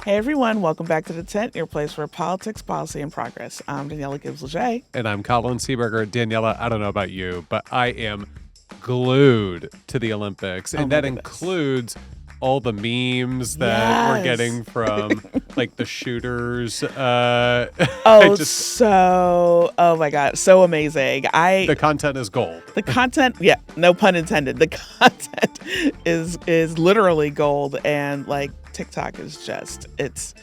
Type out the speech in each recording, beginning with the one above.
Hey everyone, welcome back to The Tent, your place for politics, policy, and progress. I'm Daniella Gibbs-Leger. And I'm Colin Seaberger. Daniela, I don't know about you, but I am glued to the Olympics. And that includes all the memes that we're getting from like the shooters. Oh my God, so amazing. The content is gold. The content, yeah, no pun intended. The content is literally gold, and like TikTok is it's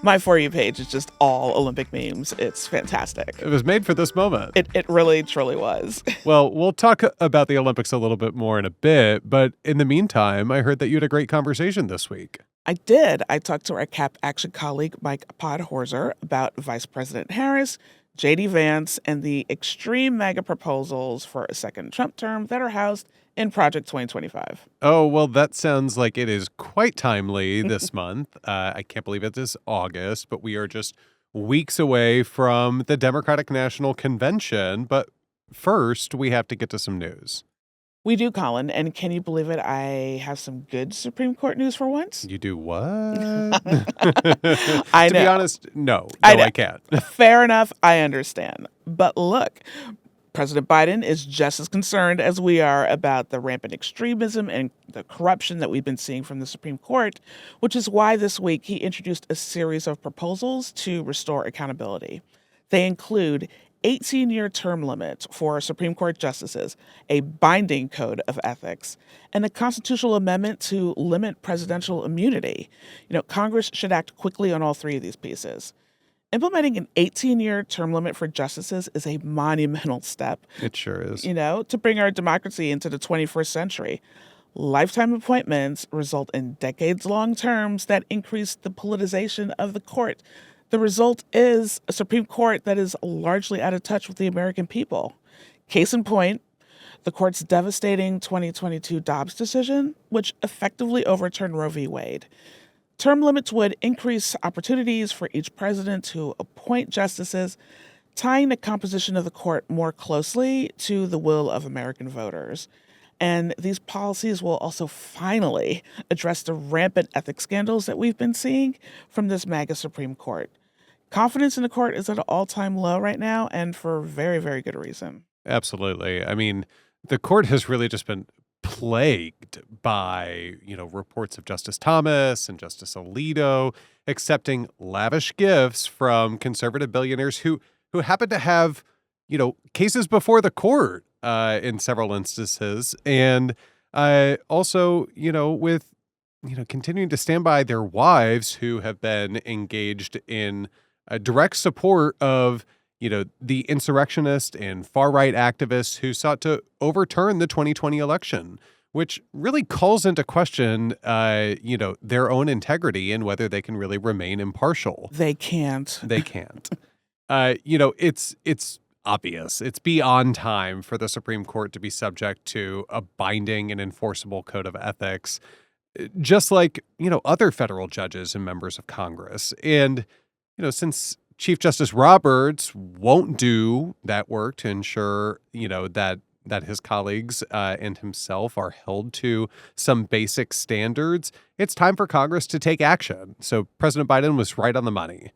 my For You page is just all Olympic memes. It's fantastic. It was made for this moment. It really, truly was. Well, we'll talk about the Olympics a little bit more in a bit, but in the meantime, I heard that you had a great conversation this week. I did. I talked to our CAP Action colleague, Mike Podhorzer, about Vice President Harris, J.D. Vance, and the extreme MAGA proposals for a second Trump term that are housed in Project 2025. Oh, well, that sounds like it is quite timely this month. I can't believe it is August, but we are just weeks away from the Democratic National Convention. But first, we have to get to some news. We do, Colin, and can you believe it? I have some good Supreme Court news for once. You do what? I know. To be honest, no, I can't. Fair enough, I understand. But look, President Biden is just as concerned as we are about the rampant extremism and the corruption that we've been seeing from the Supreme Court, which is why this week he introduced a series of proposals to restore accountability. They include 18-year term limits for Supreme Court justices, a binding code of ethics, and a constitutional amendment to limit presidential immunity. Congress should act quickly on all three of these pieces. Implementing an 18-year term limit for justices is a monumental step. It sure is. To bring our democracy into the 21st century. Lifetime appointments result in decades-long terms that increase the politicization of the court. The result is a Supreme Court that is largely out of touch with the American people. Case in point, the court's devastating 2022 Dobbs decision, which effectively overturned Roe v. Wade. Term limits would increase opportunities for each president to appoint justices, tying the composition of the court more closely to the will of American voters. And these policies will also finally address the rampant ethics scandals that we've been seeing from this MAGA Supreme Court. Confidence in the court is at an all-time low right now, and for very, very good reason. Absolutely. I mean, the court has really just been plagued by, reports of Justice Thomas and Justice Alito accepting lavish gifts from conservative billionaires who happen to have, cases before the court in several instances. And also, with, continuing to stand by their wives who have been engaged in direct support of the insurrectionist and far-right activists who sought to overturn the 2020 election, which really calls into question, their own integrity and whether they can really remain impartial. They can't. They can't. It's obvious. It's beyond time for the Supreme Court to be subject to a binding and enforceable code of ethics, just like, other federal judges and members of Congress. And, since Chief Justice Roberts won't do that work to ensure, that his colleagues and himself are held to some basic standards, it's time for Congress to take action. So President Biden was right on the money.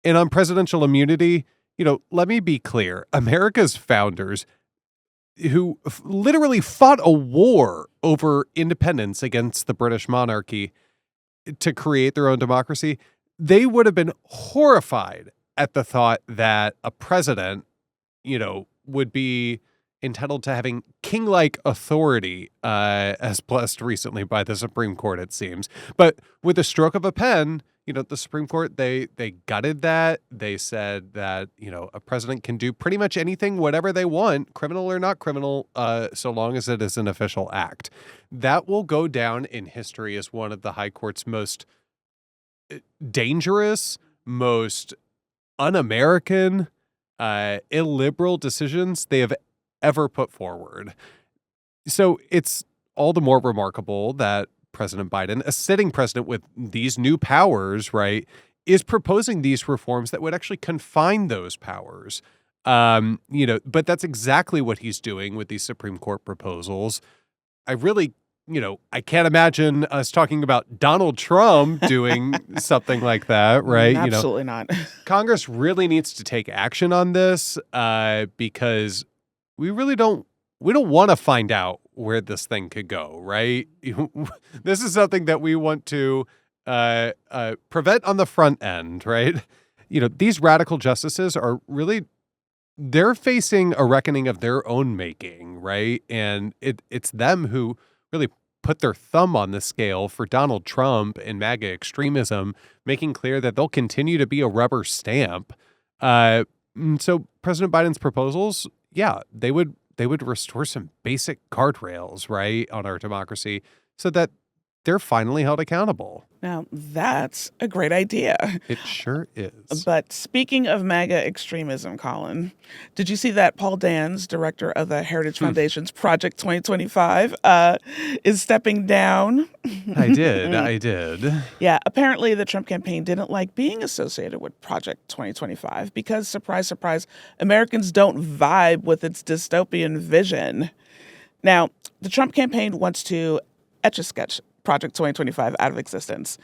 And on presidential immunity, let me be clear. America's founders, who literally fought a war over independence against the British monarchy to create their own democracy, they would have been horrified at the thought that a president, would be entitled to having king-like authority, as blessed recently by the Supreme Court, it seems. But with a stroke of a pen, the Supreme Court, they gutted that. They said that, a president can do pretty much anything, whatever they want, criminal or not criminal, so long as it is an official act. That will go down in history as one of the High Court's most dangerous, most un-American, illiberal decisions they have ever put forward. So it's all the more remarkable that President Biden, a sitting president with these new powers, right, is proposing these reforms that would actually confine those powers. But that's exactly what he's doing with these Supreme Court proposals. I really I can't imagine us talking about Donald Trump doing something like that, right? Absolutely not. Congress really needs to take action on this because we don't want to find out where this thing could go, right? This is something that we want to prevent on the front end, right? These radical justices are really, they're facing a reckoning of their own making, right? And it's them who really put their thumb on the scale for Donald Trump and MAGA extremism, making clear that they'll continue to be a rubber stamp. So President Biden's proposals, yeah, they would restore some basic guardrails, right, on our democracy so that they're finally held accountable. Now, that's a great idea. It sure is. But speaking of MAGA extremism, Colin, did you see that Paul Dans, director of the Heritage Foundation's Project 2025, is stepping down? I did. Yeah, apparently the Trump campaign didn't like being associated with Project 2025 because, surprise, surprise, Americans don't vibe with its dystopian vision. Now, the Trump campaign wants to etch-a-sketch Project 2025 out of existence.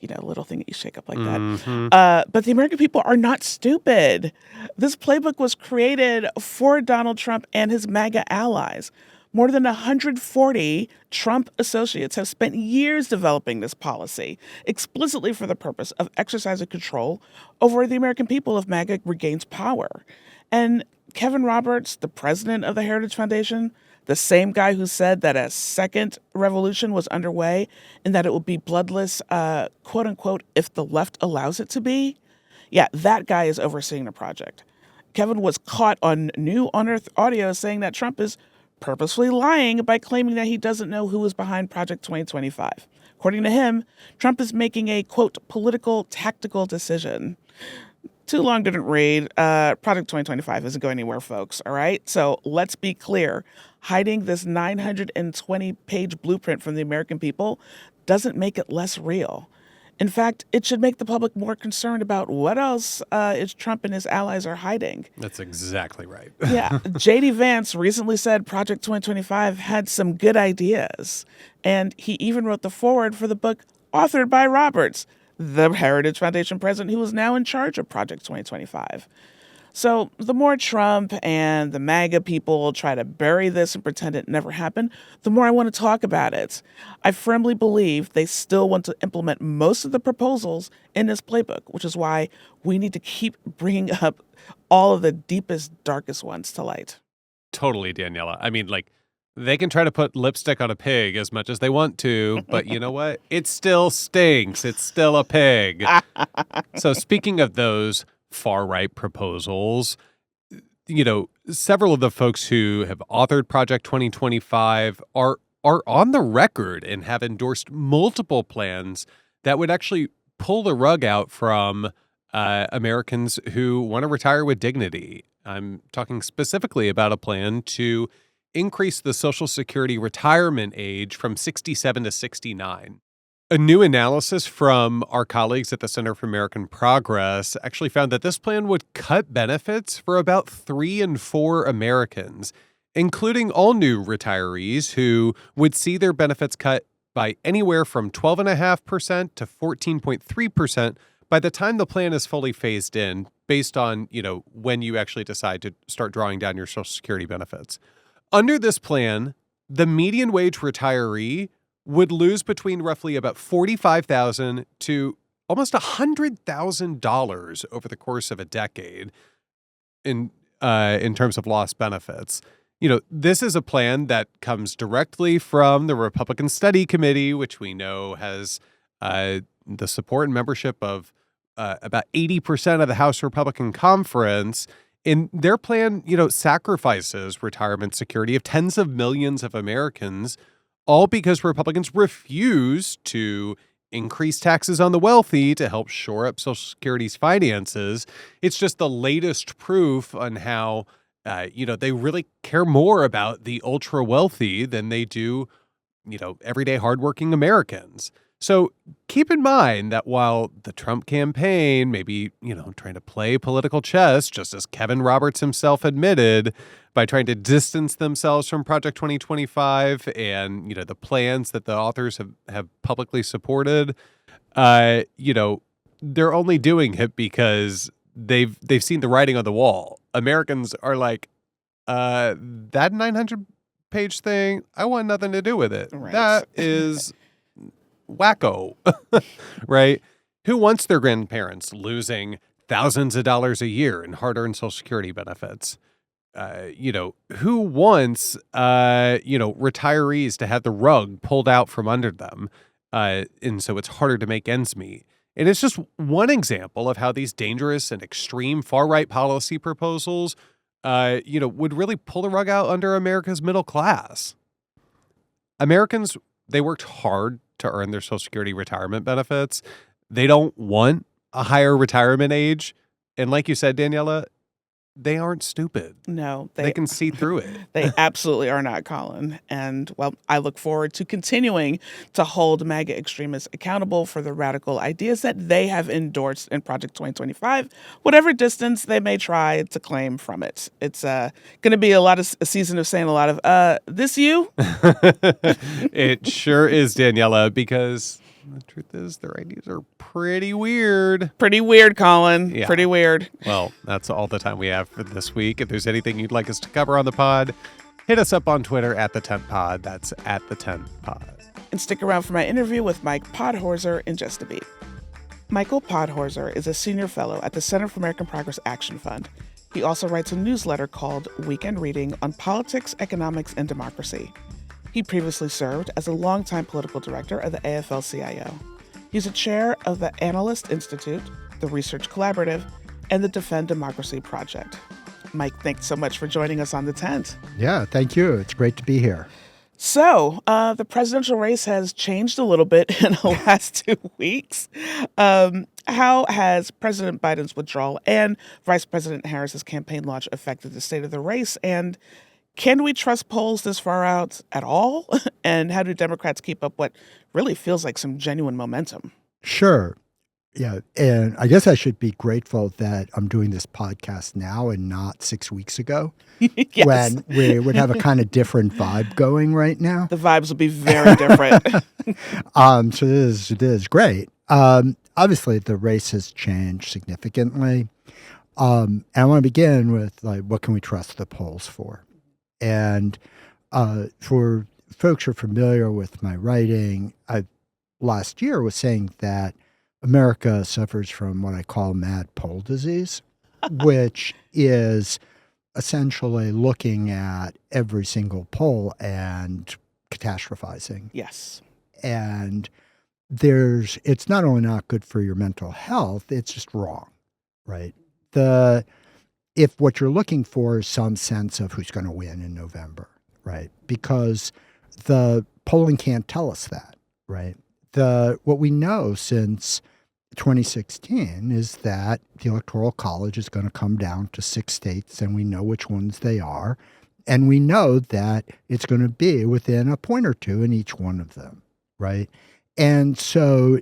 A little thing that you shake up like that. But the American people are not stupid. This playbook was created for Donald Trump and his MAGA allies. More than 140 Trump associates have spent years developing this policy, explicitly for the purpose of exercising control over the American people if MAGA regains power. And Kevin Roberts, the president of the Heritage Foundation, the same guy who said that a second revolution was underway and that it would be bloodless, quote unquote, if the left allows it to be. Yeah, that guy is overseeing the project. Kevin was caught on New On Earth audio saying that Trump is purposefully lying by claiming that he doesn't know who is behind Project 2025. According to him, Trump is making a, quote, political tactical decision. Too long didn't read. Project 2025 isn't going anywhere, folks, all right? So let's be clear. Hiding this 920-page blueprint from the American people doesn't make it less real. In fact, it should make the public more concerned about what else is Trump and his allies are hiding. That's exactly right. Yeah. J.D. Vance recently said Project 2025 had some good ideas. And he even wrote the foreword for the book authored by Roberts, the Heritage Foundation president who is now in charge of Project 2025. So the more Trump and the MAGA people try to bury this and pretend it never happened, the more I want to talk about it. I firmly believe they still want to implement most of the proposals in this playbook, which is why we need to keep bringing up all of the deepest, darkest ones to light. Totally, Daniela. I mean, they can try to put lipstick on a pig as much as they want to, but you know what? It still stinks. It's still a pig. So speaking of those far-right proposals, several of the folks who have authored Project 2025 are on the record and have endorsed multiple plans that would actually pull the rug out from Americans who want to retire with dignity. I'm talking specifically about a plan to increase the Social Security retirement age from 67 to 69. A new analysis from our colleagues at the Center for American Progress actually found that this plan would cut benefits for about 3 in 4 Americans, including all new retirees who would see their benefits cut by anywhere from 12.5% to 14.3% by the time the plan is fully phased in, based on, when you actually decide to start drawing down your Social Security benefits. Under this plan, the median wage retiree would lose between roughly about $45,000 to almost $100,000 over the course of a decade in terms of lost benefits. This is a plan that comes directly from the Republican Study Committee, which we know has the support and membership of about 80% of the House Republican Conference. In their plan, sacrifices retirement security of tens of millions of Americans, all because Republicans refuse to increase taxes on the wealthy to help shore up Social Security's finances. It's just the latest proof on how, they really care more about the ultra wealthy than they do, everyday hardworking Americans. So keep in mind that while the Trump campaign may be, trying to play political chess, just as Kevin Roberts himself admitted, by trying to distance themselves from Project 2025 and, the plans that the authors have publicly supported, they're only doing it because they've seen the writing on the wall. Americans are like, that 900-page thing, I want nothing to do with it. Right. That is wacko, right? Who wants their grandparents losing thousands of dollars a year in hard-earned Social Security benefits? Who wants, retirees to have the rug pulled out from under them? And so it's harder to make ends meet. And it's just one example of how these dangerous and extreme far-right policy proposals, would really pull the rug out under America's middle class. Americans, they worked hard to earn their Social Security retirement benefits. They don't want a higher retirement age. And like you said, Daniela, they aren't stupid. No, they can see through it. They absolutely are not, Colin. And, well, I look forward to continuing to hold MAGA extremists accountable for the radical ideas that they have endorsed in Project 2025, whatever distance they may try to claim from it. It's going to be a season of saying a lot of, this you? It sure is, Daniela, because the truth is their ideas are pretty weird. Pretty weird, Colin. Yeah. Pretty weird. Well, that's all the time we have for this week. If there's anything you'd like us to cover on the pod, hit us up on Twitter at the Tent Pod. That's at the Tent Pod. And stick around for my interview with Mike Podhorzer in just a beat. Michael Podhorzer is a senior fellow at the Center for American Progress Action Fund. He also writes a newsletter called Weekend Reading on politics, economics, and democracy. He previously served as a longtime political director of the AFL-CIO. He's a chair of the Analyst Institute, the Research Collaborative, and the Defend Democracy Project. Mike, thanks so much for joining us on The Tent. Yeah, thank you. It's great to be here. So, the presidential race has changed a little bit in the last 2 weeks. How has President Biden's withdrawal and Vice President Harris's campaign launch affected the state of the race? And can we trust polls this far out at all? And how do Democrats keep up what really feels like some genuine momentum? Sure. Yeah. And I guess I should be grateful that I'm doing this podcast now and not 6 weeks ago. Yes. When we would have a kind of different vibe going right now. The vibes will be very different. So it is great. Obviously, the race has changed significantly. And I want to begin with, what can we trust the polls for? And for folks who are familiar with my writing, I last year was saying that America suffers from what I call mad poll disease, which is essentially looking at every single poll and catastrophizing. Yes. And it's not only not good for your mental health, it's just wrong, right? If what you're looking for is some sense of who's going to win in November, right? Because the polling can't tell us that, right? What we know since 2016 is that the Electoral College is going to come down to 6 states, and we know which ones they are. And we know that it's going to be within a point or two in each one of them, right? And so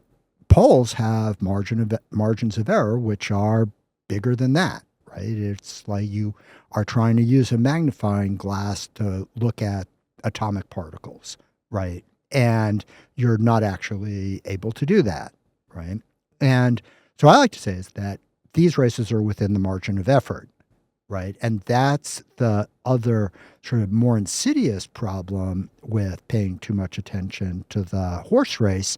polls have margins of error, which are bigger than that. Right? It's like you are trying to use a magnifying glass to look at atomic particles, right? And you're not actually able to do that, right? And so I like to say is that these races are within the margin of effort, right? And that's the other sort of more insidious problem with paying too much attention to the horse race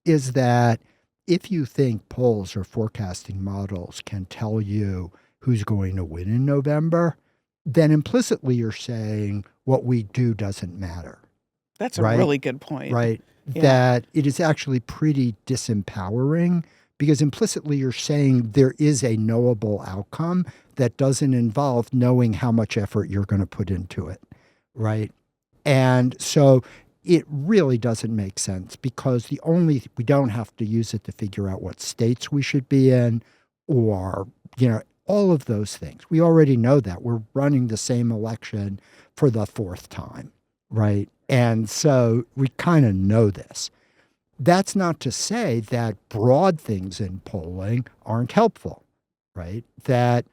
is that if you think polls or forecasting models can tell you who's going to win in November, then implicitly you're saying what we do doesn't matter. That's a really good point. Right. Yeah. That it is actually pretty disempowering because implicitly you're saying there is a knowable outcome that doesn't involve knowing how much effort you're going to put into it. Right. And so it really doesn't make sense because we don't have to use it to figure out what states we should be in or, all of those things. We already know that. We're running the same election for the 4th time, right? And so we kind of know this. That's not to say that broad things in polling aren't helpful, right? That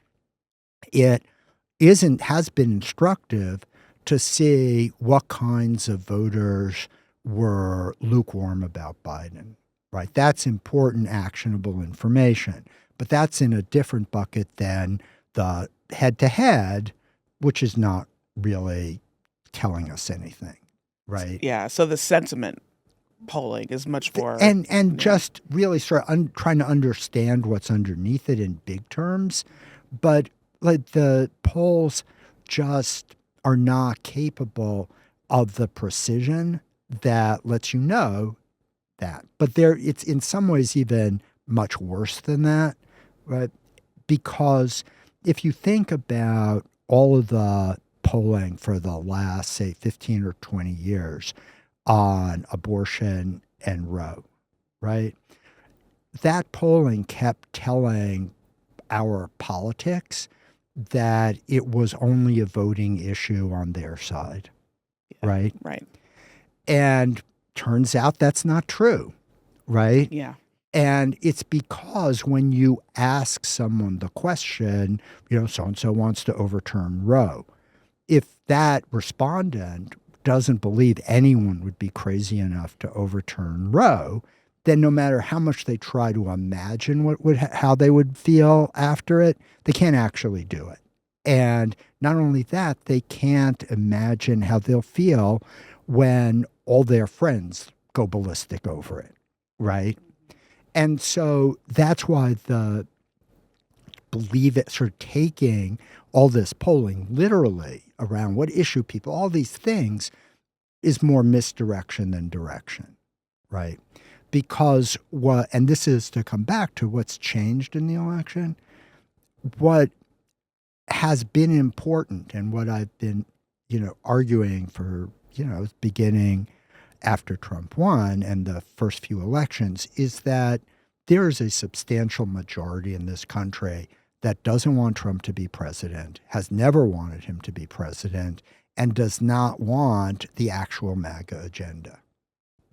it has been instructive to see what kinds of voters were lukewarm about Biden, right? That's important, actionable information. But that's in a different bucket than the head-to-head, which is not really telling us anything, right? Yeah. So the sentiment polling is much more. And just really sort of trying to understand what's underneath it in big terms. But like the polls just are not capable of the precision that lets you know that. But it's in some ways even much worse than that, right? Because if you think about all of the polling for the last, say, 15 or 20 years on abortion and Roe, right? That polling kept telling our politics that it was only a voting issue on their side, right? Right. And turns out that's not true, right? Yeah. And it's because when you ask someone the question, so-and-so wants to overturn Roe, if that respondent doesn't believe anyone would be crazy enough to overturn Roe, then no matter how much they try to imagine how they would feel after it, they can't actually do it. And not only that, they can't imagine how they'll feel when all their friends go ballistic over it, right? And so that's why sort of taking all this polling literally around what issue people, all these things, is more misdirection than direction, right? Because and this is to come back to what's changed in the election, what has been important and what I've been, arguing for, beginning after Trump won and the first few elections is that there is a substantial majority in this country that doesn't want Trump to be president, has never wanted him to be president, and does not want the actual MAGA agenda.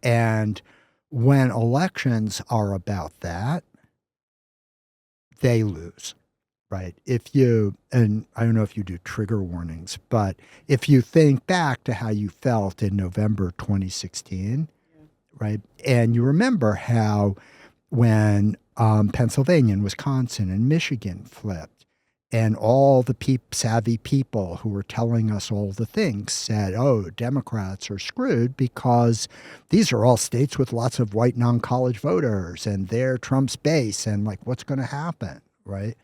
And when elections are about that, they lose, right? And I don't know if you do trigger warnings, but if you think back to how you felt in November 2016, right? And you remember how when Pennsylvania and Wisconsin and Michigan flipped, and all the savvy people who were telling us all the things said, oh, Democrats are screwed because these are all states with lots of white non-college voters and they're Trump's base and like what's going to happen, right?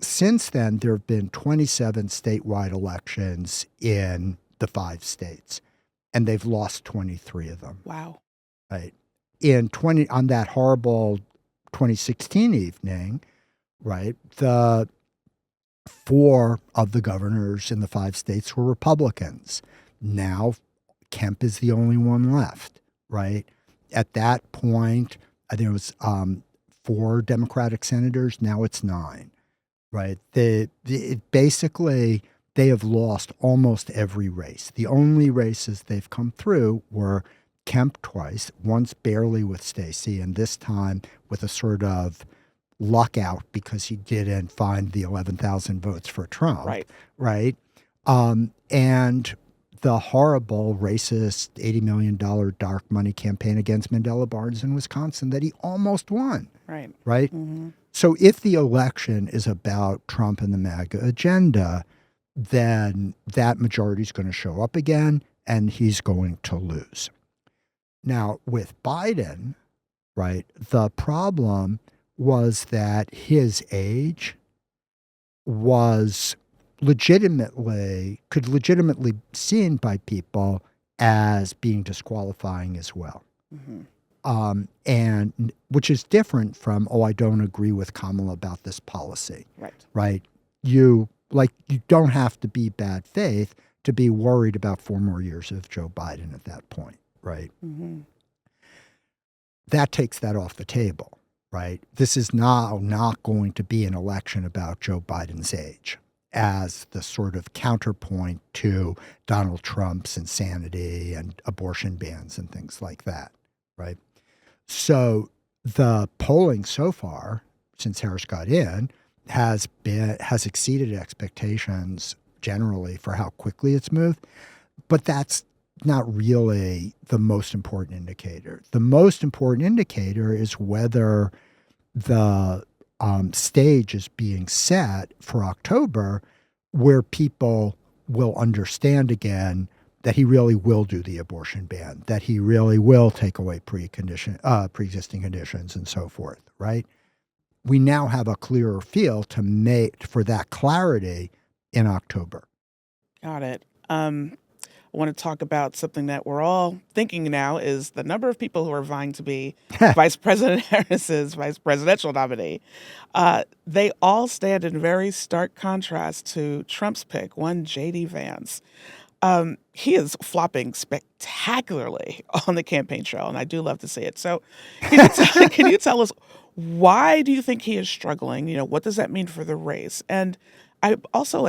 Since then, there have been 27 statewide elections in the 5 states, and they've lost 23 of them. Wow. Right. On that horrible 2016 evening, right, the 4 of the governors in the 5 states were Republicans. Now Kemp is the only one left, right? At that point, I think it was 4 Democratic senators. Now it's 9, right? Basically, they have lost almost every race. The only races they've come through were Kemp twice, once barely with Stacey, and this time with a sort of luck out because he didn't find the 11,000 votes for Trump. Right. And the horrible, racist, $80 million dark money campaign against Mandela Barnes in Wisconsin that he almost won. Right. Right. Mm-hmm. So if the election is about Trump and the MAGA agenda, then that majority is going to show up again and he's going to lose. Now, with Biden, right, the problem was that his age was could legitimately seen by people as being disqualifying as well. Mm-hmm. And which is different from, I don't agree with Kamala about this policy. Right. You don't have to be bad faith to be worried about 4 more years of Joe Biden at that point. Right. Mm-hmm. That takes that off the table. Right. This is now not going to be an election about Joe Biden's age as the sort of counterpoint to Donald Trump's insanity and abortion bans and things like that. Right. So the polling so far, since Harris got in, has exceeded expectations generally for how quickly it's moved. But that's not really the most important indicator. The most important indicator is whether the stage is being set for October, where people will understand again that he really will do the abortion ban, that he really will take away pre-existing conditions and so forth, right? We now have a clearer feel to make for that clarity in October. Got it. I want to talk about something that we're all thinking now is the number of people who are vying to be Vice President Harris's vice presidential nominee. They all stand in very stark contrast to Trump's pick, one J.D. Vance. He is flopping spectacularly on the campaign trail, and I do love to see it. So can you tell us, why do you think he is struggling? What does that mean for the race? And I also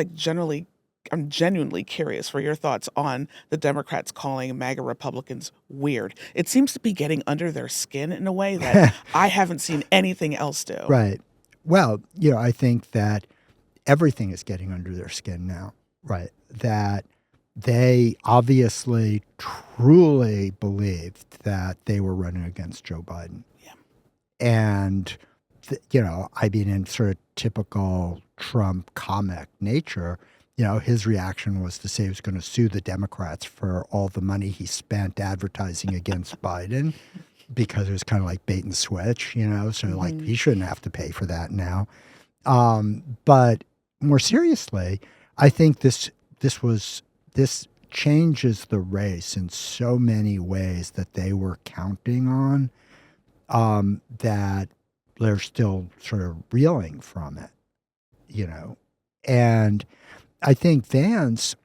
I'm genuinely curious for your thoughts on the Democrats calling MAGA Republicans weird. It seems to be getting under their skin in a way that I haven't seen anything else do. Right. Well, I think that everything is getting under their skin now, right? That they obviously truly believed that they were running against Joe Biden. Yeah. And, in sort of typical Trump comic nature, his reaction was to say he was going to sue the Democrats for all the money he spent advertising against Biden, because it was kind of like bait and switch, so like he shouldn't have to pay for that now. But more seriously, I think this changes the race in so many ways that they were counting on, that they're still sort of reeling from it, and I think Vance,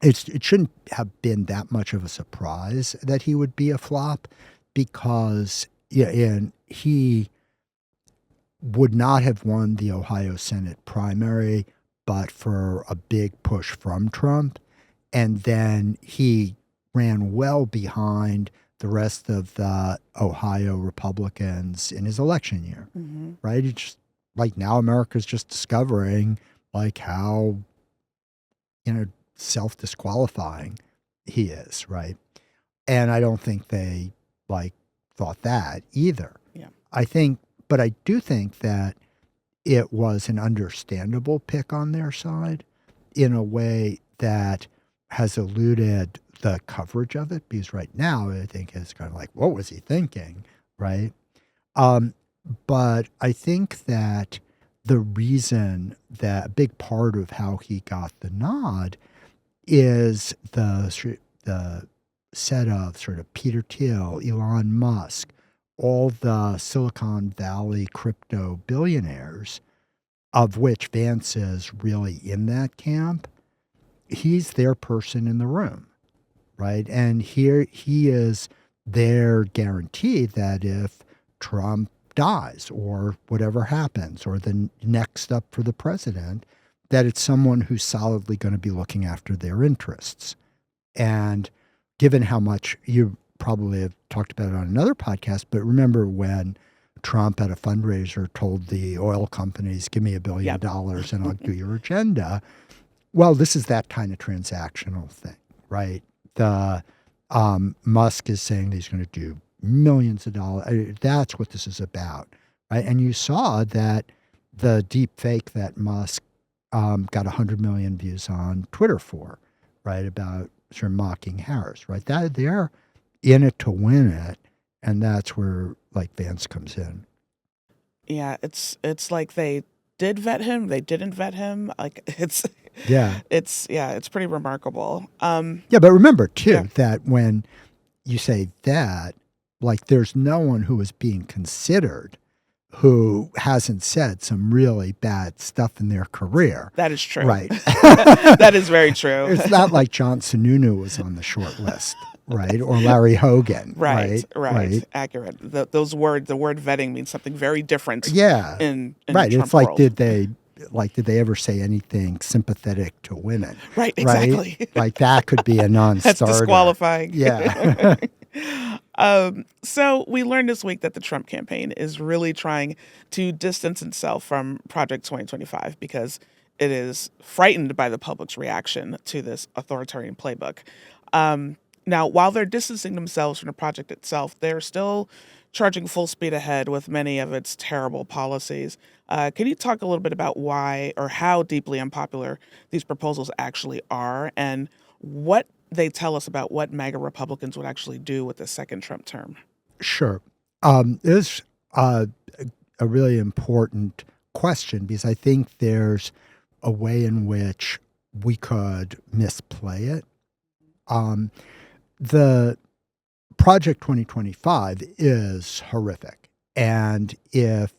it shouldn't have been that much of a surprise that he would be a flop, because he would not have won the Ohio Senate primary but for a big push from Trump. And then he ran well behind the rest of the Ohio Republicans in his election year, right? It's just like now America's just discovering how, self-disqualifying he is, right? And I don't think they thought that either. Yeah. But I do think that it was an understandable pick on their side in a way that has eluded the coverage of it, because right now I think it's kind of like, what was he thinking, right? But I think that the reason that a big part of how he got the nod is the set of sort of Peter Thiel, Elon Musk, all the Silicon Valley crypto billionaires, of which Vance is really in that camp. He's their person in the room, right? And here he is their guarantee that if Trump dies or whatever happens, or the next up for the president, that it's someone who's solidly going to be looking after their interests. And given how much you probably have talked about it on another podcast, but remember when Trump at a fundraiser told the oil companies, give me $1 billion and I'll do your agenda. Well, this is that kind of transactional thing, right? The Musk is saying that he's going to do millions of dollars. That's what this is about, right? And you saw that the deep fake that Musk got 100 million views on Twitter for, right, about sort of mocking Harris, right? That they're in it to win it, and that's where Vance comes in. Yeah, it's like they did vet him, they didn't vet him. It's pretty remarkable. Yeah, but remember too that when you say that, there's no one who is being considered who hasn't said some really bad stuff in their career. That is true. Right. That is very true. It's not like John Sununu was on the short list, right? Or Larry Hogan. Right. Accurate. The word vetting means something very different. Yeah. In right. The Trump It's like, world. did they ever say anything sympathetic to women? Right, exactly. Right? That could be a non-starter. That's disqualifying. Yeah. So we learned this week that the Trump campaign is really trying to distance itself from Project 2025 because it is frightened by the public's reaction to this authoritarian playbook. Now, while they're distancing themselves from the project itself, they're still charging full speed ahead with many of its terrible policies. Can you talk a little bit about why or how deeply unpopular these proposals actually are and what they tell us about what MAGA Republicans would actually do with the second Trump term? Sure. It's a really important question because I think there's a way in which we could misplay it. The Project 2025 is horrific. And if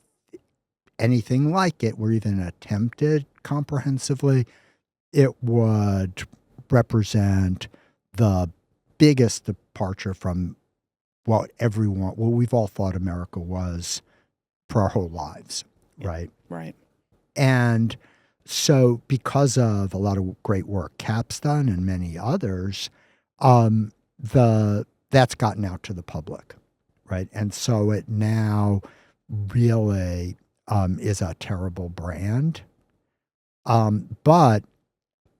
anything like it were even attempted comprehensively, it would represent the biggest departure from what we've all thought America was for our whole lives, right? Right. And so because of a lot of great work Cap's done and many others, that's gotten out to the public, right? And so it now really is a terrible brand. But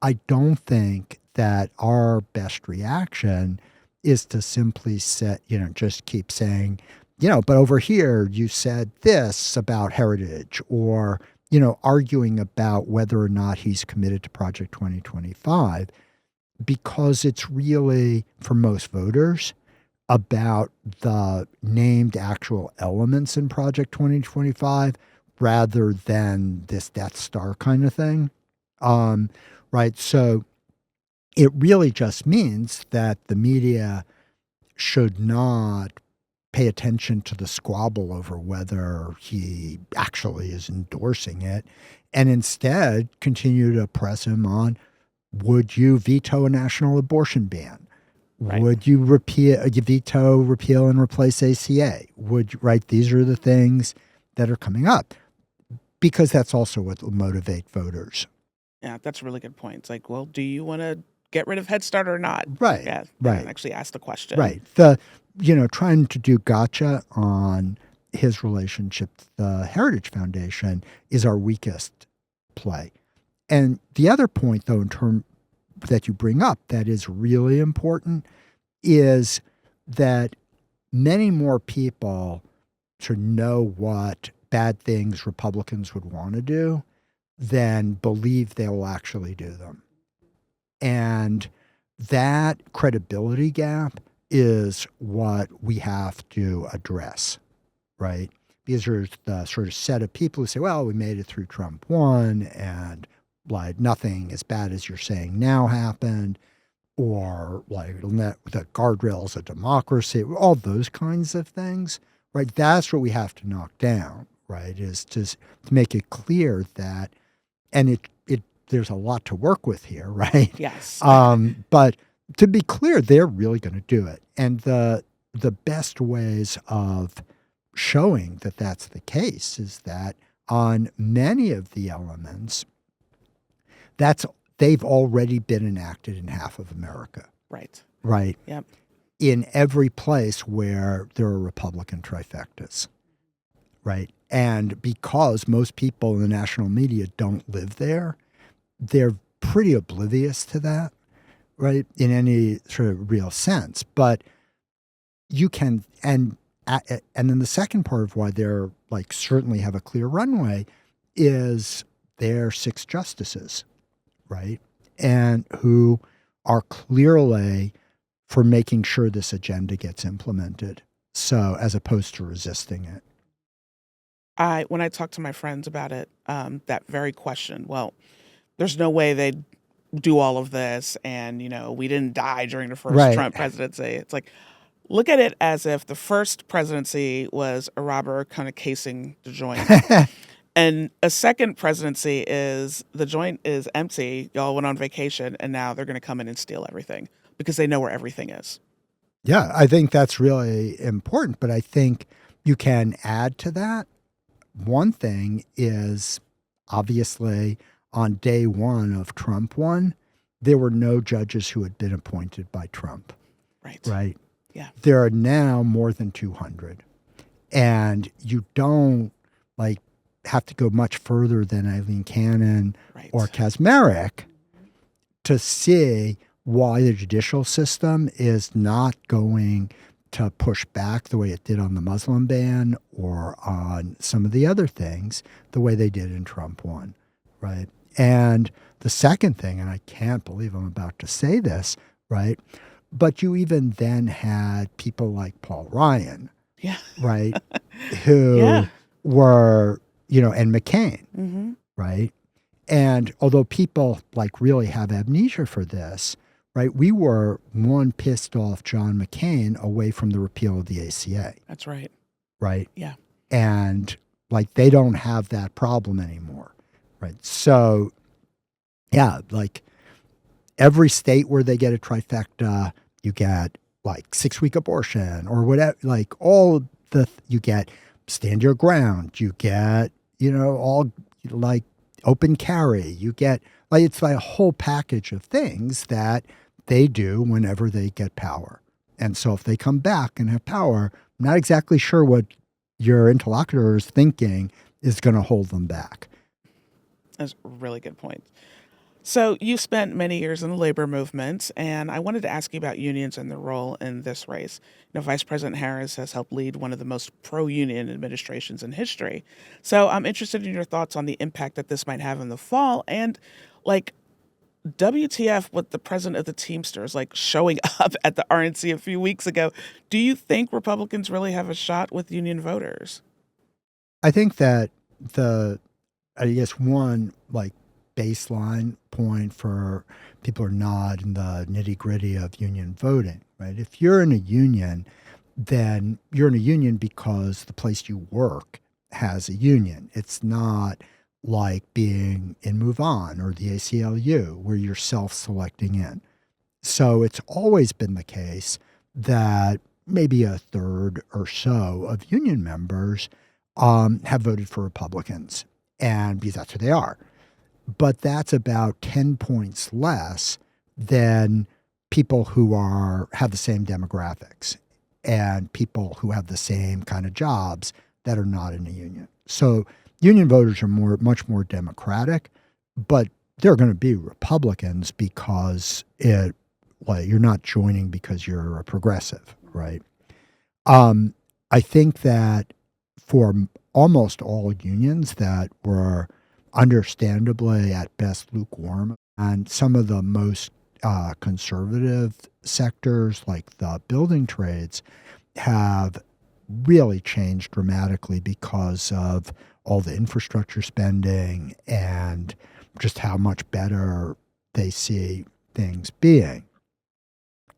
I don't think that our best reaction is to simply just keep saying, but over here you said this about heritage or, arguing about whether or not he's committed to Project 2025, because it's really, for most voters, about the named actual elements in Project 2025 rather than this Death Star kind of thing. Right. So it really just means that the media should not pay attention to the squabble over whether he actually is endorsing it and instead continue to press him on, would you veto a national abortion ban? Right. Would you veto, repeal, and replace ACA? These are the things that are coming up because that's also what will motivate voters. Yeah, that's a really good point. It's like, well, do you want to get rid of Head Start or not? Right. Yeah. Right. Actually ask the question. Right. Trying to do gotcha on his relationship to the Heritage Foundation is our weakest play. And the other point, though, in term that you bring up that is really important is that many more people should know what bad things Republicans would want to do than believe they will actually do them. And that credibility gap is what we have to address, right? Because there's the sort of set of people who say, well, we made it through Trump 1 and like nothing as bad as you're saying now happened, or like the guardrails of democracy, all those kinds of things, right? That's what we have to knock down, right? Is to make it clear that, and it there's a lot to work with here, right? Yes. But to be clear, they're really going to do it. And the best ways of showing that that's the case is that on many of the elements, they've already been enacted in half of America. Right. Right. Yep. In every place where there are Republican trifectas. Right. And because most people in the national media don't live there, they're pretty oblivious to that, right, in any sort of real sense. But you can, and then the second part of why they're like certainly have a clear runway is their 6 justices, right, and who are clearly for making sure this agenda gets implemented. So as opposed to resisting it. When I talk to my friends about it, that very question, well, there's no way they'd do all of this. And, we didn't die during the first Trump presidency. It's like, look at it as if the first presidency was a robber kind of casing the joint. And a second presidency is the joint is empty. Y'all went on vacation and now they're going to come in and steal everything because they know where everything is. Yeah, I think that's really important. But I think you can add to that. One thing is obviously on day 1 of Trump 1, there were no judges who had been appointed by Trump. Right. Right. Yeah. There are now more than 200. And you don't like have to go much further than Eileen Cannon Right. or Kaczmarek to see why the judicial system is not going to push back the way it did on the Muslim ban or on some of the other things the way they did in Trump 1, right? And the second thing, and I can't believe I'm about to say this, right? But you even then had people like Paul Ryan, Yeah. right? Who Yeah. were, and McCain, Mm-hmm. right? And although people like really have amnesia for this, right? We were one pissed off John McCain away from the repeal of the ACA, That's right. right? Yeah. And like they don't have that problem anymore, right? So, yeah, like every state where they get a trifecta, you get like 6-week abortion or whatever, like you get stand your ground, you get, all like open carry, you get like, it's like a whole package of things that they do whenever they get power. And so if they come back and have power, I'm not exactly sure what your interlocutor is thinking is going to hold them back. That's a really good point. So you spent many years in the labor movement, and I wanted to ask you about unions and their role in this race. Vice President Harris has helped lead one of the most pro-union administrations in history. So I'm interested in your thoughts on the impact that this might have in the fall, and like WTF with the president of the Teamsters like showing up at the RNC a few weeks ago. Do you think Republicans really have a shot with union voters? I think that one like baseline point for people who are not in the nitty gritty of union voting, right? If you're in a union, then you're in a union because the place you work has a union. It's not like being in Move On or the ACLU where you're self-selecting in. So it's always been the case that maybe a third or so of union members have voted for Republicans, and because that's who they are. But that's about 10 points less than people who have the same demographics and people who have the same kind of jobs that are not in a union. So union voters are much more democratic, but they're going to be Republicans because you're not joining because you're a progressive, right? I think that for almost all unions that were understandably at best lukewarm, and some of the most conservative sectors like the building trades have really changed dramatically because of all the infrastructure spending and just how much better they see things being.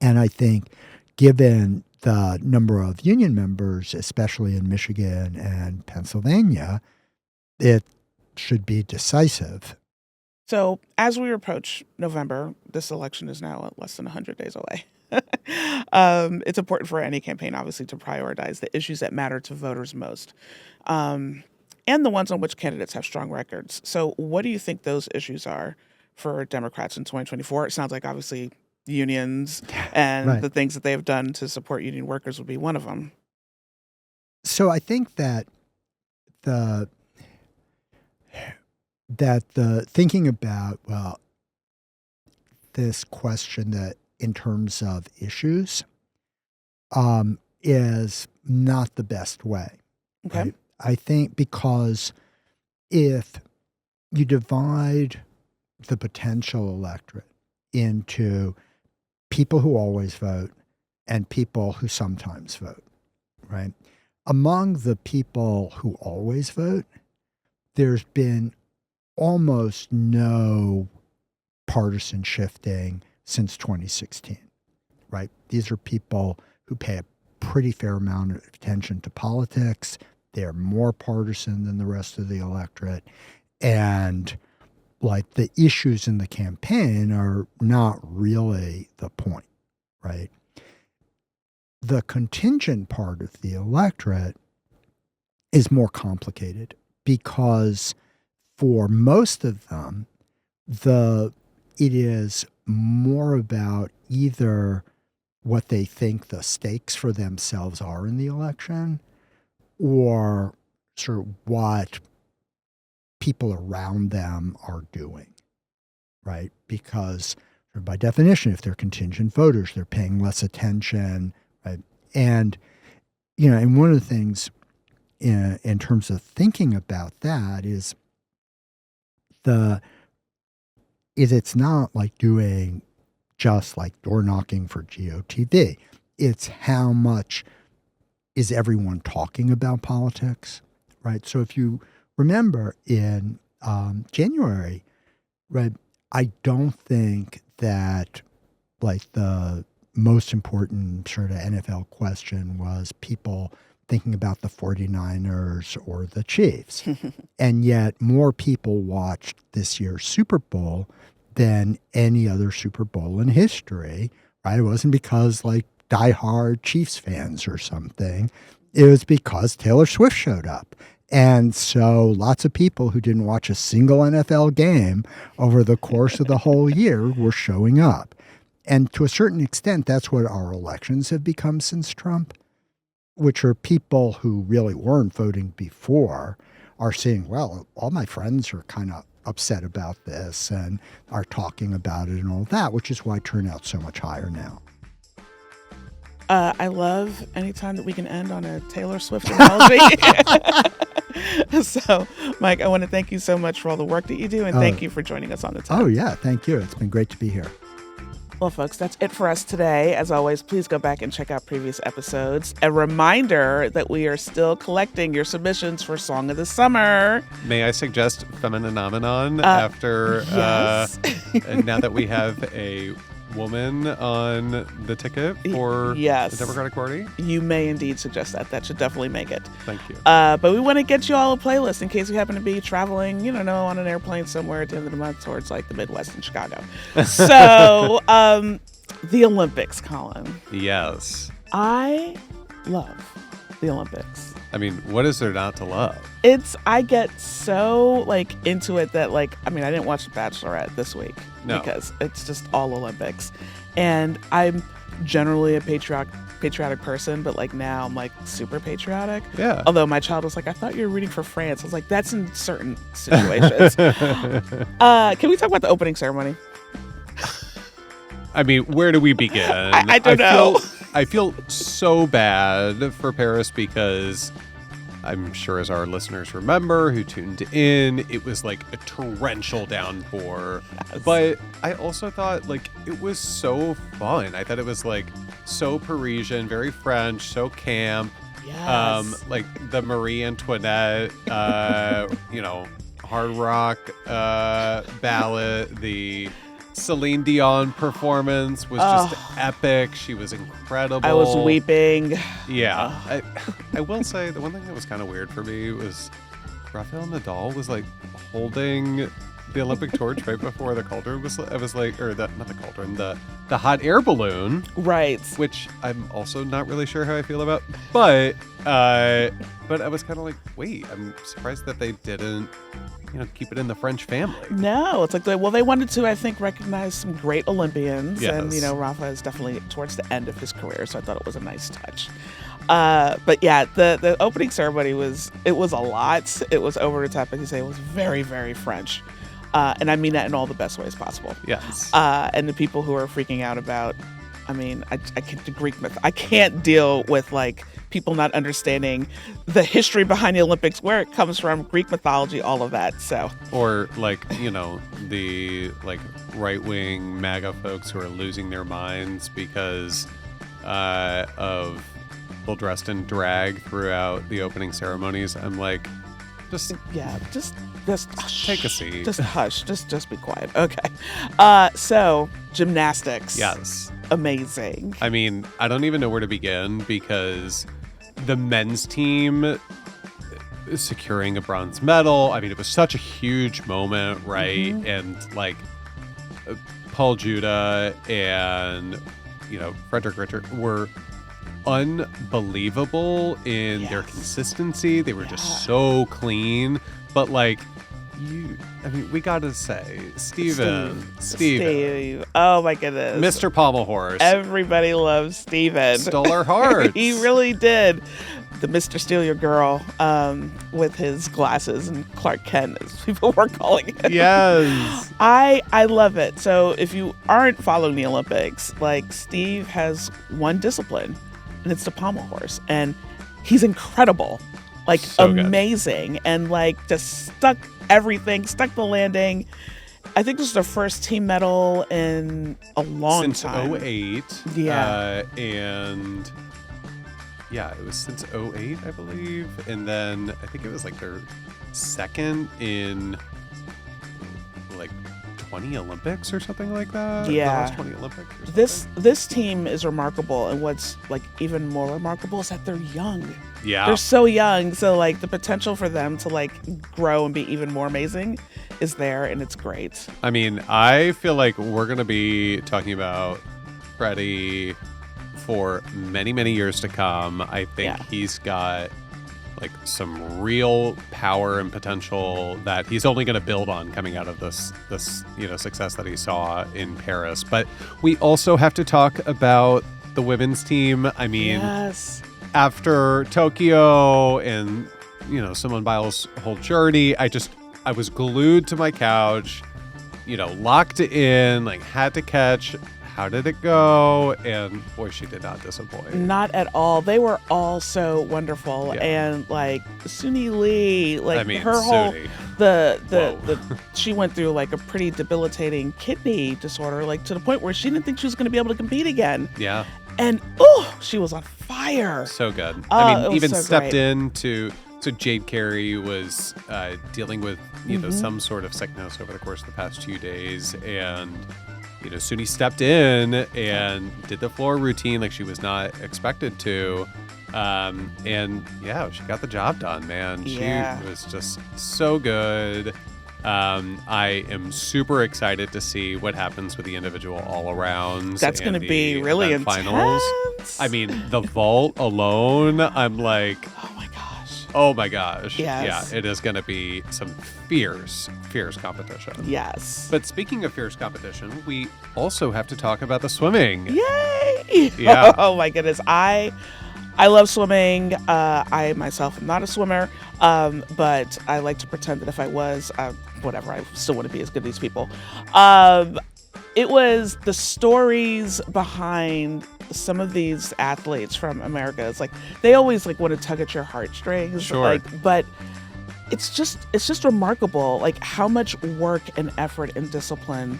And I think given the number of union members, especially in Michigan and Pennsylvania, it should be decisive. So as we approach November, this election is now less than 100 days away. It's important for any campaign, obviously, to prioritize the issues that matter to voters most, and the ones on which candidates have strong records. So what do you think those issues are for Democrats in 2024? It sounds like, obviously, unions and Right. the things that they have done to support union workers would be one of them. So I think that the thinking about, this question that in terms of issues is not the best way. Okay. Right? I think because if you divide the potential electorate into people who always vote and people who sometimes vote, right? Among the people who always vote, there's been almost no partisan shifting since 2016, right? These are people who pay a pretty fair amount of attention to politics. They're more partisan than the rest of the electorate. And like the issues in the campaign are not really the point, right? The contingent part of the electorate is more complicated because for most of them, it is more about either what they think the stakes for themselves are in the election, or sort of what people around them are doing, right? Because by definition, if they're contingent voters, they're paying less attention, right? And, and one of the things in terms of thinking about that is it's not like doing just like door knocking for GOTV. It's how much is everyone talking about politics, right? So if you remember in January, right, I don't think that like the most important sort of NFL question was people thinking about the 49ers or the Chiefs. And yet more people watched this year's Super Bowl than any other Super Bowl in history, right? It wasn't because like diehard Chiefs fans or something. It was because Taylor Swift showed up. And so lots of people who didn't watch a single NFL game over the course of the whole year were showing up. And to a certain extent, that's what our elections have become since Trump, which are people who really weren't voting before are saying, well, all my friends are kind of upset about this and are talking about it and all that, which is why turnout's so much higher now. I love anytime that we can end on a Taylor Swift analogy. So, Mike, I want to thank you so much for all the work that you do, and thank you for joining us on the time. Oh, yeah. Thank you. It's been great to be here. Well, folks, that's it for us today. As always, please go back and check out previous episodes. A reminder that we are still collecting your submissions for Song of the Summer. May I suggest Femininomenon after, yes. now that we have a woman on the ticket for yes. the Democratic Party? You may indeed suggest that. That should definitely make it. Thank you. But we want to get you all a playlist in case you happen to be traveling, on an airplane somewhere at the end of the month towards like the Midwest and Chicago. So, the Olympics, Colin. Yes. I love the Olympics. I mean, what is there not to love? I get so like into it that I didn't watch The Bachelorette this week because it's just all Olympics. And I'm generally a patriotic person, but like now I'm like super patriotic. Yeah. Although my child was like, I thought you were rooting for France. I was like, that's in certain situations. Can we talk about the opening ceremony? I mean, where do we begin? I don't know. I feel so bad for Paris because I'm sure, as our listeners remember who tuned in, it was like a torrential downpour. Yes. But I also thought it was so fun. I thought it was so Parisian, very French, so camp. Yes. Like the Marie Antoinette, hard rock ballad, the Celine Dion performance was just epic. She was incredible. I was weeping. Yeah. I will say the one thing that was kind of weird for me was Rafael Nadal was holding the Olympic torch right before the cauldron was. I was not the cauldron, the hot air balloon. Right. Which I'm also not really sure how I feel about. But I was kind of wait, I'm surprised that they didn't keep it in the French family. No, it's they wanted to, I think, recognize some great Olympians. Yes. And, Rafa is definitely towards the end of his career, so I thought it was a nice touch. But yeah, the opening ceremony was a lot. It was over the top, as you say. It was very, very French. And I mean that in all the best ways possible. Yes. And the people who are freaking out about, I can't, the Greek myth. I can't deal with people not understanding the history behind the Olympics, where it comes from, Greek mythology, all of that. So, or the right-wing MAGA folks who are losing their minds because of people dressed in drag throughout the opening ceremonies. I'm just hush. Take a seat. Just hush. Just be quiet. Okay. So gymnastics. Yes. Amazing. I mean, I don't even know where to begin because the men's team securing a bronze medal. I mean, it was such a huge moment, right? Mm-hmm. And Paul Judah and Frederick Richard were unbelievable in their consistency. They were just so clean. But we gotta say, Steven. Steve. Oh my goodness. Mr. Pommelhorse. Everybody loves Steven. Stole our hearts. He really did. The Mr. Steal Your Girl with his glasses and Clark Kent, as people were calling him. Yes. I love it. So if you aren't following the Olympics, like Steve has one discipline, and it's the pommel horse. And he's incredible. Like So good. amazing. And like just stuck the landing. I think this is their first team medal in a long Since time. 08. Yeah. And yeah, it was since 08, I believe. And then I think it was like their second in like 20 Olympics or something like that. Yeah. The last 20 Olympics or something. This team is remarkable, and what's like even more remarkable is that they're young. Yeah. They're so young, so like the potential for them to like grow and be even more amazing is there, and it's great. I mean, I feel like we're going to be talking about Freddie for many, many years to come. I think he's got like some real power and potential that he's only going to build on coming out of this success that he saw in Paris. But we also have to talk about the women's team. I mean, Yes. after Tokyo and Simone Biles' whole journey, I was glued to my couch, locked in, like had to catch. How did it go? And boy, she did not disappoint. Not at all. They were all so wonderful, Yeah. and like Suni Lee, like I mean, her whole Suni. the she went through like a pretty debilitating kidney disorder, like to the point where she didn't think she was going to be able to compete again. Yeah. And she was on fire. So good. It I mean, was even so stepped great. in to. So Jade Carey was dealing with some sort of sickness over the course of the past 2 days, and Suni stepped in and did the floor routine like she was not expected to, and yeah, she got the job done, man. Yeah. She was just so good. I am super excited to see what happens with the individual all-arounds. That's going to be really intense. intense. I mean, the vault alone, I'm like, oh my gosh. Yeah, it is going to be some fierce competition. Yes. But speaking of fierce competition, we also have to talk about the swimming. Yay! Yeah. Oh my goodness. I love swimming. I myself am not a swimmer, but I like to pretend that if I was, whatever, I still wouldn't be as good as these people. It was the stories behind some of these athletes from America. It's like they always like want to tug at your heartstrings. Sure. Like, but it's just remarkable, like how much work and effort and discipline.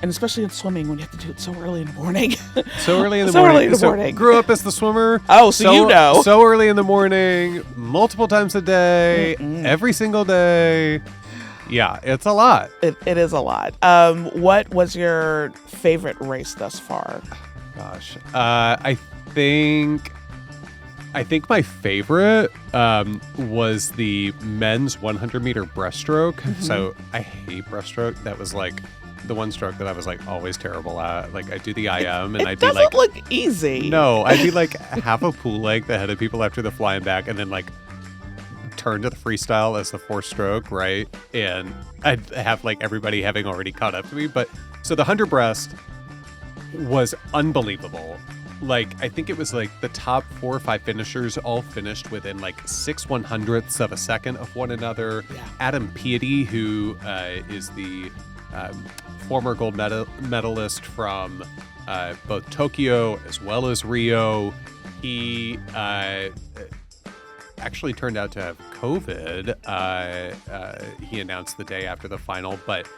And especially in swimming, when you have to do it so early in the morning. So early in the So morning. early in the morning. Grew up as the swimmer. Oh, so you know. So early in the morning, multiple times a day, every single day. Yeah, it's a lot. It is a lot. What was your favorite race thus far? Gosh, I think my favorite was the men's 100-meter breaststroke. Mm-hmm. So I hate breaststroke. That was like the one stroke that I was like always terrible at. Like I do the IM and It I'd be doesn't like, look easy. no, I'd be like half a pool length ahead of people after the flying back, and then like turn to the freestyle as the fourth stroke, right? And I'd have like everybody having already caught up to me. But so the 100 breast was unbelievable. Like, I think it was like the top 4 or 5 finishers all finished within like 6/100ths of a second of one another. Yeah. Adam Peaty, who is the former gold medalist from both Tokyo as well as Rio, he actually turned out to have COVID. He announced the day after the final, but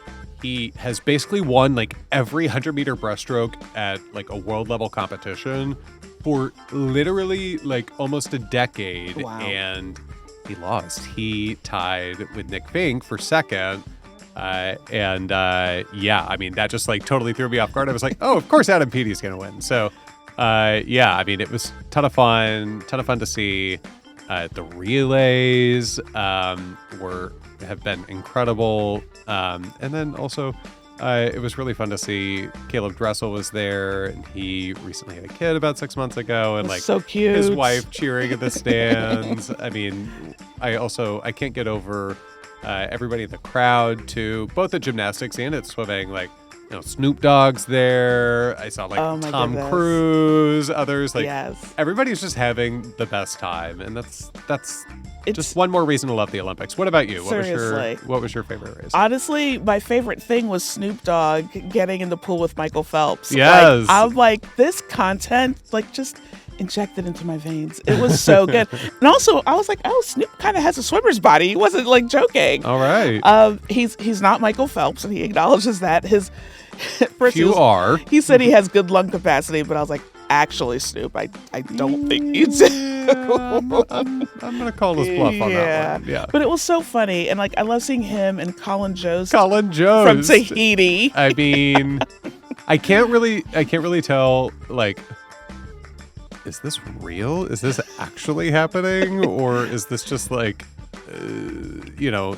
he has basically won like every 100-meter breaststroke at like a world level competition for literally like almost a decade. Wow. And he lost. He tied with Nick Fink for second. Yeah, I mean, that just like totally threw me off guard. I was like, oh, of course Adam Peaty's going to win. So, yeah, I mean, it was a ton of fun to see. The relays have been incredible. And then also, it was really fun to see Caleb Dressel was there, and he recently had a kid about 6 months ago, and like so cute. his wife cheering in the stands. I mean, I can't get over everybody in the crowd too, both at gymnastics and at swimming. Like, Snoop Dogg's there. I saw Oh, my Tom goodness. Cruise, others. Like, Yes. everybody's just having the best time, and that's It's just one more reason to love the Olympics. What about you? Seriously. What was your favorite race? Honestly, my favorite thing was Snoop Dogg getting in the pool with Michael Phelps. Yes. I'm like, this content, just injected into my veins. It was so good. And also, I was like, oh, Snoop kind of has a swimmer's body. He wasn't joking. All right. He's not Michael Phelps, and he acknowledges that. First You are. He said he has good lung capacity, but I was like, actually, Snoop, I don't think you do. I'm going to call his bluff on that one. Yeah. But it was so funny, and I love seeing him and Colin Jost Colin Jost from Tahiti. I mean, I can't really tell, is this real? Is this actually happening? Or is this just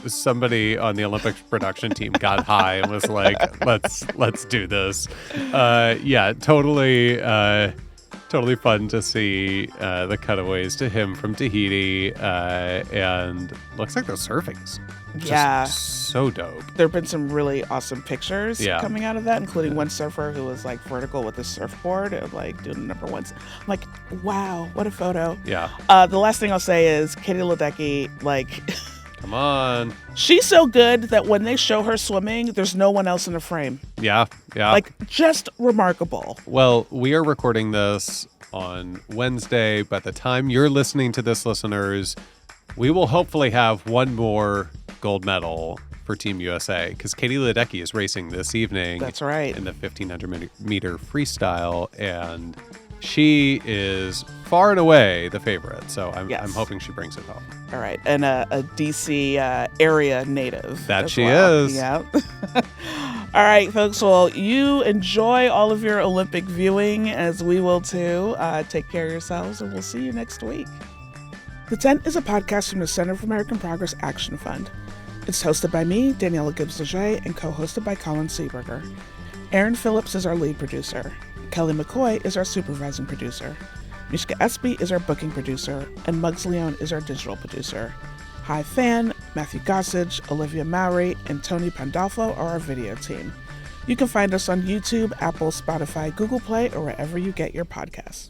somebody on the Olympics production team got high and was like, let's do this. Yeah, totally fun to see the cutaways to him from Tahiti. And looks like the surfing is just so dope. There have been some really awesome pictures Yeah. coming out of that, including one surfer who was vertical with his surfboard and doing the number ones. I'm like, wow, what a photo. Yeah. The last thing I'll say is Katie Ledecky, Come on. she's so good that when they show her swimming, there's no one else in the frame. Yeah. Yeah. Just remarkable. Well, we are recording this on Wednesday. By the time you're listening to this, listeners, we will hopefully have one more gold medal for Team USA, because Katie Ledecky is racing this evening. That's right. In the 1,500 meter freestyle, and she is far and away the favorite. So I'm hoping she brings it home. All right. And a DC area native. That as she well. is. Yeah. All right, folks. Well, you enjoy all of your Olympic viewing, as we will too. Take care of yourselves, and we'll see you next week. The Tent is a podcast from the Center for American Progress Action Fund. It's hosted by me, Daniella Gibbs-Leger, and co-hosted by Colin Seeberger. Aaron Phillips is our lead producer. Kelly McCoy is our supervising producer. Mishka Espy is our booking producer, and Muggs Leone is our digital producer. Hi Fan, Matthew Gossage, Olivia Mowry, and Tony Pandolfo are our video team. You can find us on YouTube, Apple, Spotify, Google Play, or wherever you get your podcasts.